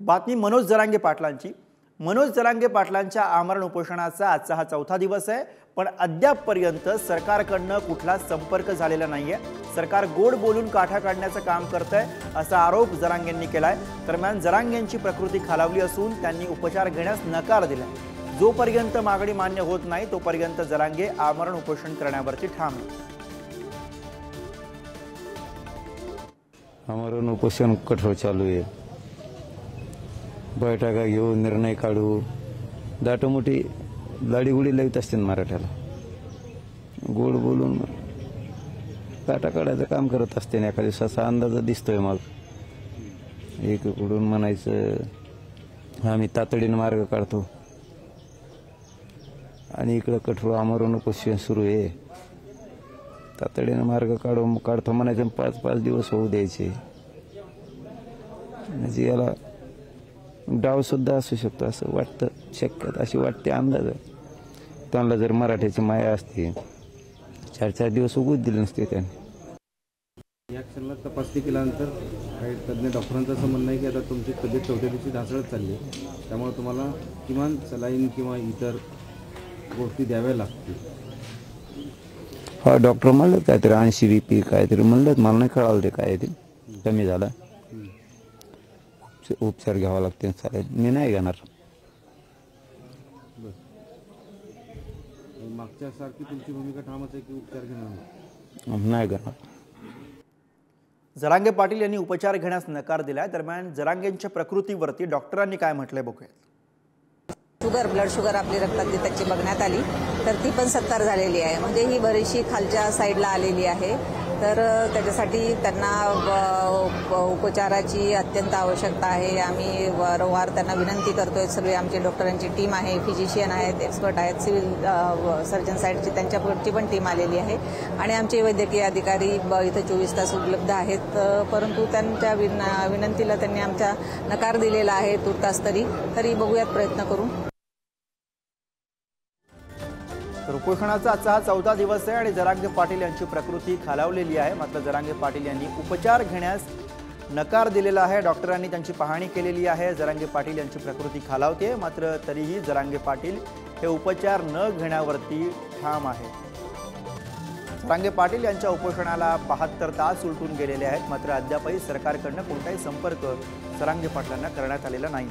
बातमी मनोज जरांगे पाटलांची। मनोज जरांगे पाटलांच्या आमरण उपोषणाचा आजचा हा चौथा दिवस आहे, पण अद्यापपर्यंत सरकारकडनं कुठला संपर्क झालेला नाहीये। सरकार गोड बोलून काठा काढण्याचं काम करतंय असा आरोप जरांगेंनी केलाय। दरम्यान जरांगेंची प्रकृती खालावली असून त्यांनी उपचार घेण्यास नकार दिलाय। जोपर्यंत मागणी मान्य होत नाही तोपर्यंत जरांगे आमरण उपोषण करण्यावरती ठाम आहेत। आमरण उपोषण कठोर चालू आहे। बैठका घेऊन निर्णय काढू, दाटोमोठी लाडीगुडी लावित असते मराठ्याला। गोड बोलून काटा काढायचं काम करत असते। एका दिवसाचा अंदाज दिसतोय। मग एकीकडून म्हणायचं आम्ही तातडीने मार्ग काढतो आणि इकडे कठोर आमरण उपोषण सुरू आहे। तातडीने मार्ग काढतो म्हणायचं, 5-5 दिवस होऊ द्यायचे। म्हणजे याला डाव सुद्धा असू शकतो असं वाटतं, शक्यता अशी वाटते, अंदाज आहे। त्यांना जर मराठ्याची माया असते 4-4 दिवस उगूच दिले नसते त्यांनी। या क्षणाला तपासणी केल्यानंतर काही तज्ञ डॉक्टरांचं असं म्हणणं आहे की आता तुमची तब्येत चौथ्या दिवशी ढासळत चालली आहे, त्यामुळे तुम्हाला किमान सलाईन किंवा इतर गोष्टी द्याव्या लागतील। हा, डॉक्टर म्हणलं काहीतरी 80 BP काहीतरी म्हणलं, मला नाही कळालं ते काय ते कमी झाला, उपचार घ्यावा लागते। चालेल, मी नाही घेणार। मागच्या सारखी तुमची भूमिका ठामच आहे की उपचार घेणार नाही घेणार। जरांगे पाटील यांनी उपचार घेण्यास नकार दिलाय। दरम्यान जरांगेंच्या प्रकृतीवरती डॉक्टरांनी काय म्हटलंय बघूया। ब्लड शुगर आपली रक्तातली त्याची बघण्यात आली तर ती पण 70 झालेली आहे। म्हणजे ही बरीचशी खालच्या साईडला आलेली आहे। तर त्याच्यासाठी त्यांना उपचाराची अत्यंत आवश्यकता आहे। आम्ही वारंवार त्यांना विनंती करतोय। सगळे आमचे डॉक्टरांची टीम आहे, फिजिशियन आहेत, एक्सपर्ट आहेत, सिव्हिल सर्जन साईडची त्यांच्याकडची पण टीम आलेली आहे आणि आमचे वैद्यकीय अधिकारी इथे 24 तास उपलब्ध आहेत। परंतु त्यांच्या विनंतीला त्यांनी आमचा नकार दिलेला आहे तुर्तास तरी बघूयात प्रयत्न करून। तर उपोषणाचा आजचा हा चौथा दिवस आहे आणि जरांगे पाटील यांची प्रकृती खालावलेली आहे। मात्र जरांगे पाटील यांनी उपचार घेण्यास नकार दिलेला आहे। डॉक्टरांनी त्यांची पाहणी केलेली आहे। जरांगे पाटील यांची प्रकृती खालावते, मात्र तरीही जरांगे पाटील हे उपचार न घेण्यावरती ठाम आहेत। जरांगे पाटील यांच्या उपोषणाला 72 तास उलटून गेलेले आहेत, मात्र अद्यापही सरकारकडनं कोणताही संपर्क जरांगे पाटलांना करण्यात आलेला नाही।